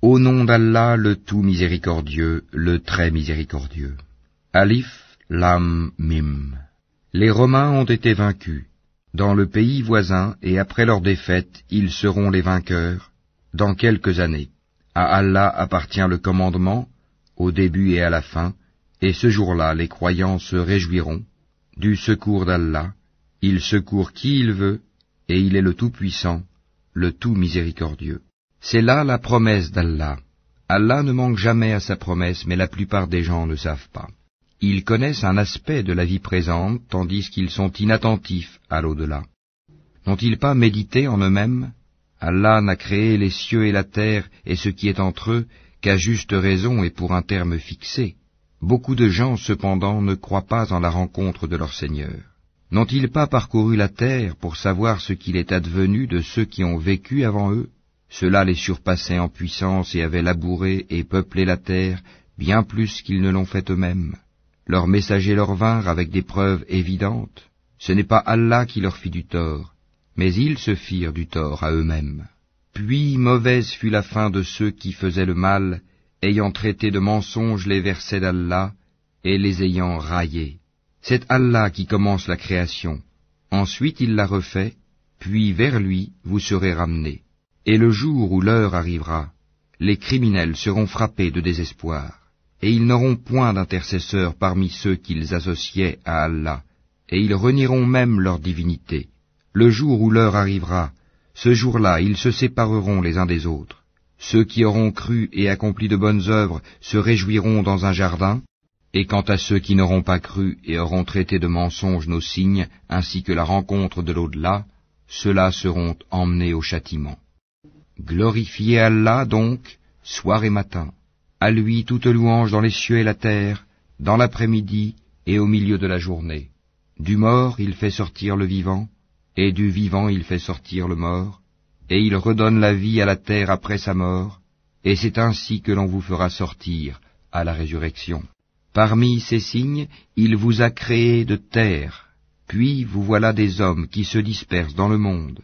Au nom d'Allah, le tout miséricordieux, le très miséricordieux. Alif, Lam, Mim. Les Romains ont été vaincus. Dans le pays voisin, et après leur défaite, ils seront les vainqueurs, dans quelques années. À Allah appartient le commandement, au début et à la fin, et ce jour-là, les croyants se réjouiront du secours d'Allah. Il secourt qui il veut, et il est le Tout-Puissant, le Tout Miséricordieux. C'est là la promesse d'Allah. Allah ne manque jamais à sa promesse, mais la plupart des gens ne savent pas. Ils connaissent un aspect de la vie présente, tandis qu'ils sont inattentifs à l'au-delà. N'ont-ils pas médité en eux-mêmes? Allah n'a créé les cieux et la terre et ce qui est entre eux qu'à juste raison et pour un terme fixé. Beaucoup de gens, cependant, ne croient pas en la rencontre de leur Seigneur. N'ont-ils pas parcouru la terre pour savoir ce qu'il est advenu de ceux qui ont vécu avant eux? Ceux-là les surpassaient en puissance et avaient labouré et peuplé la terre bien plus qu'ils ne l'ont fait eux-mêmes. Leurs messagers leur vinrent avec des preuves évidentes. Ce n'est pas Allah qui leur fit du tort, mais ils se firent du tort à eux-mêmes. Puis mauvaise fut la fin de ceux qui faisaient le mal, ayant traité de mensonges les versets d'Allah et les ayant raillés. C'est Allah qui commence la création. Ensuite il la refait, puis vers lui vous serez ramenés. Et le jour où l'heure arrivera, les criminels seront frappés de désespoir, et ils n'auront point d'intercesseurs parmi ceux qu'ils associaient à Allah, et ils renieront même leur divinité. Le jour où l'heure arrivera, ce jour-là ils se sépareront les uns des autres. Ceux qui auront cru et accompli de bonnes œuvres se réjouiront dans un jardin, et quant à ceux qui n'auront pas cru et auront traité de mensonges nos signes, ainsi que la rencontre de l'au-delà, ceux-là seront emmenés au châtiment. Glorifiez Allah donc, soir et matin. À lui toute louange dans les cieux et la terre, dans l'après-midi et au milieu de la journée. Du mort il fait sortir le vivant, et du vivant il fait sortir le mort, et il redonne la vie à la terre après sa mort, et c'est ainsi que l'on vous fera sortir à la résurrection. Parmi ces signes, il vous a créé de terre, puis vous voilà des hommes qui se dispersent dans le monde.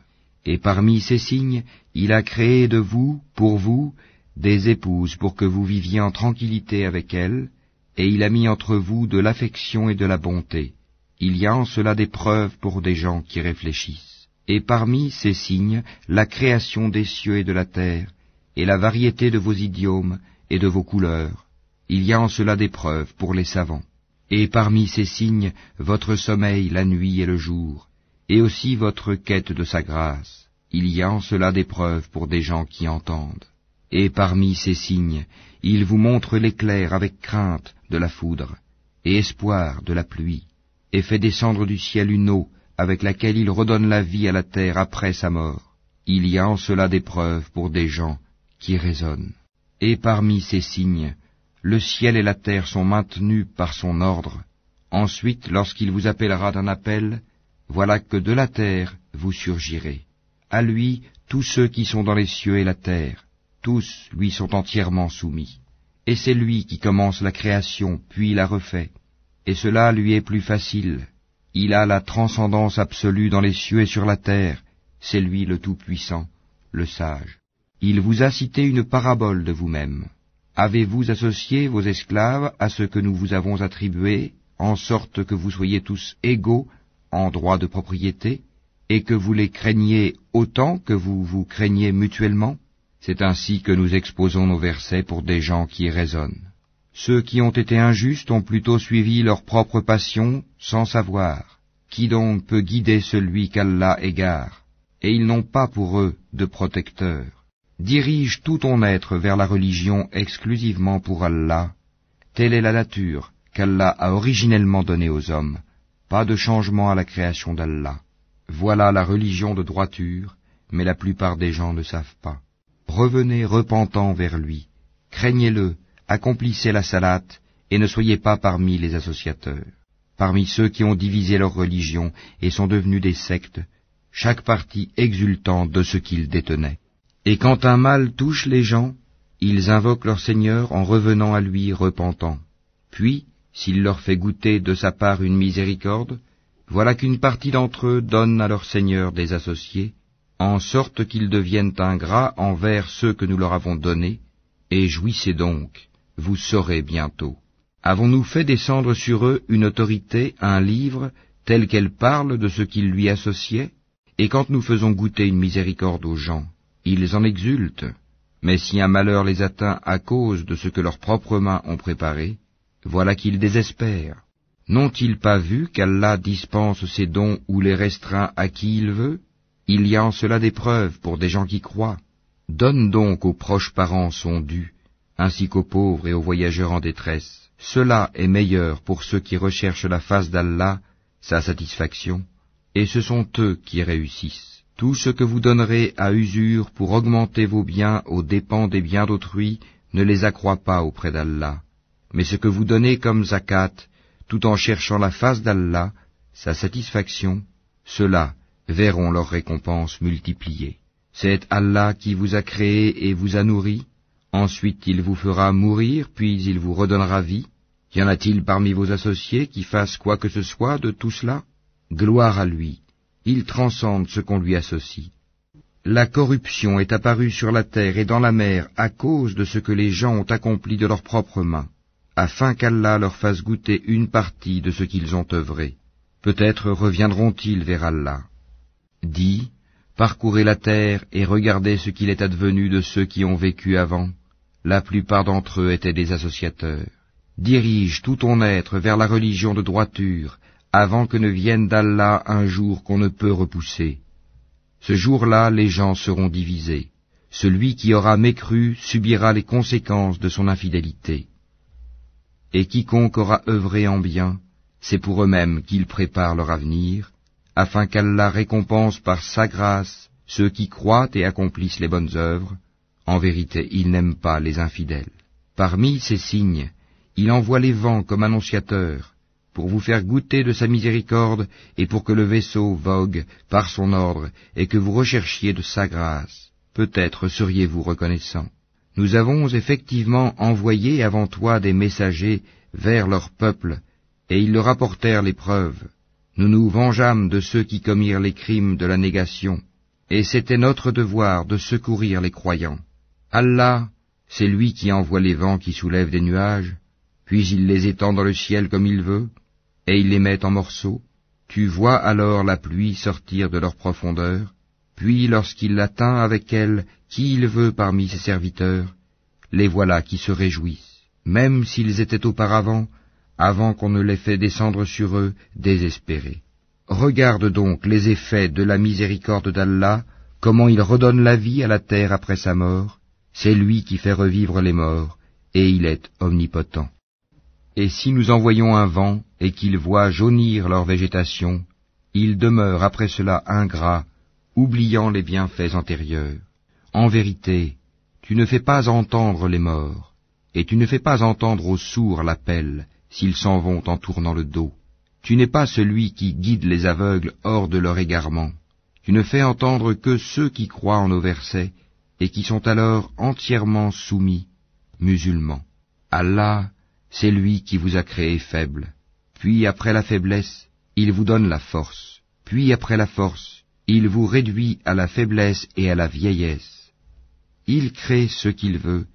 Et parmi ces signes, il a créé de vous, pour vous, des épouses pour que vous viviez en tranquillité avec elles, et il a mis entre vous de l'affection et de la bonté. Il y a en cela des preuves pour des gens qui réfléchissent. Et parmi ces signes, la création des cieux et de la terre, et la variété de vos idiomes et de vos couleurs. Il y a en cela des preuves pour les savants. Et parmi ces signes, votre sommeil la nuit et le jour, et aussi votre quête de sa grâce. Il y a en cela des preuves pour des gens qui entendent. Et parmi ces signes, il vous montre l'éclair avec crainte de la foudre, et espoir de la pluie, et fait descendre du ciel une eau avec laquelle il redonne la vie à la terre après sa mort. Il y a en cela des preuves pour des gens qui raisonnent. Et parmi ces signes, le ciel et la terre sont maintenus par son ordre. Ensuite, lorsqu'il vous appellera d'un appel, voilà que de la terre vous surgirez. À lui, tous ceux qui sont dans les cieux et la terre, tous lui sont entièrement soumis. Et c'est lui qui commence la création, puis la refait. Et cela lui est plus facile. Il a la transcendance absolue dans les cieux et sur la terre. C'est lui le Tout-Puissant, le Sage. Il vous a cité une parabole de vous-même. Avez-vous associé vos esclaves à ce que nous vous avons attribué, en sorte que vous soyez tous égaux en droit de propriété, et que vous les craigniez autant que vous vous craignez mutuellement? C'est ainsi que nous exposons nos versets pour des gens qui raisonnent. Ceux qui ont été injustes ont plutôt suivi leur propre passion sans savoir. Qui donc peut guider celui qu'Allah égare? Et ils n'ont pas pour eux de protecteur. Dirige tout ton être vers la religion exclusivement pour Allah. Telle est la nature qu'Allah a originellement donnée aux hommes. Pas de changement à la création d'Allah. Voilà la religion de droiture, mais la plupart des gens ne savent pas. Revenez repentants vers lui, craignez-le, accomplissez la salate, et ne soyez pas parmi les associateurs. Parmi ceux qui ont divisé leur religion et sont devenus des sectes, chaque parti exultant de ce qu'ils détenaient. Et quand un mal touche les gens, ils invoquent leur Seigneur en revenant à lui repentants. Puis, s'il leur fait goûter de sa part une miséricorde, voilà qu'une partie d'entre eux donne à leur Seigneur des associés, en sorte qu'ils deviennent ingrats envers ceux que nous leur avons donnés, et jouissez donc, vous saurez bientôt. Avons-nous fait descendre sur eux une autorité, un livre, tel qu'elle parle de ce qu'ils lui associaient? Et quand nous faisons goûter une miséricorde aux gens, ils en exultent. Mais si un malheur les atteint à cause de ce que leurs propres mains ont préparé, voilà qu'ils désespèrent. N'ont-ils pas vu qu'Allah dispense ses dons ou les restreint à qui il veut? Il y a en cela des preuves pour des gens qui croient. Donne donc aux proches parents son dû, ainsi qu'aux pauvres et aux voyageurs en détresse. Cela est meilleur pour ceux qui recherchent la face d'Allah, sa satisfaction, et ce sont eux qui réussissent. Tout ce que vous donnerez à usure pour augmenter vos biens aux dépens des biens d'autrui ne les accroît pas auprès d'Allah. Mais ce que vous donnez comme zakat, tout en cherchant la face d'Allah, sa satisfaction, ceux-là verront leur récompense multipliée. C'est Allah qui vous a créé et vous a nourri, ensuite il vous fera mourir, puis il vous redonnera vie. Y en a-t-il parmi vos associés qui fassent quoi que ce soit de tout cela? Gloire à lui, il transcende ce qu'on lui associe. La corruption est apparue sur la terre et dans la mer à cause de ce que les gens ont accompli de leurs propres mains, afin qu'Allah leur fasse goûter une partie de ce qu'ils ont œuvré. Peut-être reviendront-ils vers Allah. Dis, parcourez la terre et regardez ce qu'il est advenu de ceux qui ont vécu avant. La plupart d'entre eux étaient des associateurs. Dirige tout ton être vers la religion de droiture, avant que ne vienne d'Allah un jour qu'on ne peut repousser. Ce jour-là, les gens seront divisés. Celui qui aura mécru subira les conséquences de son infidélité. Et quiconque aura œuvré en bien, c'est pour eux-mêmes qu'ils préparent leur avenir, afin qu'Allah récompense par sa grâce ceux qui croient et accomplissent les bonnes œuvres. En vérité, il n'aime pas les infidèles. Parmi ces signes, il envoie les vents comme annonciateurs, pour vous faire goûter de sa miséricorde et pour que le vaisseau vogue par son ordre et que vous recherchiez de sa grâce. Peut-être seriez-vous reconnaissants. Nous avons effectivement envoyé avant toi des messagers vers leur peuple, et ils leur apportèrent les preuves. Nous nous vengeâmes de ceux qui commirent les crimes de la négation, et c'était notre devoir de secourir les croyants. Allah, c'est lui qui envoie les vents qui soulèvent des nuages, puis il les étend dans le ciel comme il veut, et il les met en morceaux. Tu vois alors la pluie sortir de leur profondeur, puis lorsqu'il l'atteint avec elle qui il veut parmi ses serviteurs, les voilà qui se réjouissent, même s'ils étaient auparavant, avant qu'on ne les fait descendre sur eux, désespérés. Regarde donc les effets de la miséricorde d'Allah, comment il redonne la vie à la terre après sa mort. C'est lui qui fait revivre les morts, et il est omnipotent. Et si nous envoyons un vent, et qu'il voit jaunir leur végétation, ils demeurent après cela ingrats, oubliant les bienfaits antérieurs. En vérité, tu ne fais pas entendre les morts, et tu ne fais pas entendre aux sourds l'appel, s'ils s'en vont en tournant le dos. Tu n'es pas celui qui guide les aveugles hors de leur égarement. Tu ne fais entendre que ceux qui croient en nos versets, et qui sont alors entièrement soumis, musulmans. Allah, c'est lui qui vous a créé faible. Puis après la faiblesse, il vous donne la force. Puis après la force, il vous réduit à la faiblesse et à la vieillesse. Il crée ce qu'il veut,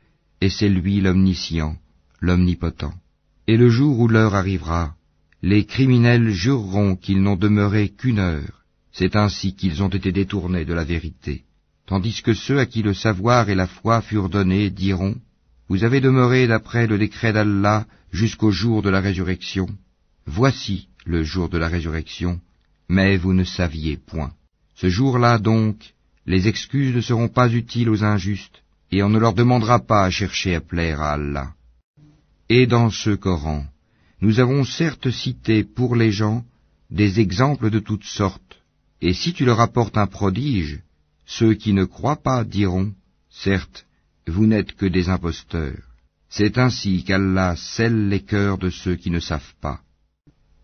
et c'est lui l'omniscient, l'omnipotent. Et le jour où l'heure arrivera, les criminels jureront qu'ils n'ont demeuré qu'une heure. C'est ainsi qu'ils ont été détournés de la vérité. Tandis que ceux à qui le savoir et la foi furent donnés diront, vous avez demeuré d'après le décret d'Allah jusqu'au jour de la résurrection. Voici le jour de la résurrection, mais vous ne saviez point. Ce jour-là donc, les excuses ne seront pas utiles aux injustes, et on ne leur demandera pas à chercher à plaire à Allah. Et dans ce Coran, nous avons certes cité pour les gens des exemples de toutes sortes, et si tu leur apportes un prodige, ceux qui ne croient pas diront, certes, vous n'êtes que des imposteurs. C'est ainsi qu'Allah scelle les cœurs de ceux qui ne savent pas.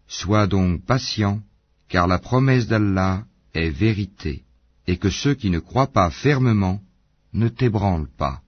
Sois donc patient, car la promesse d'Allah est vérité, et que ceux qui ne croient pas fermement ne t'ébranlent pas.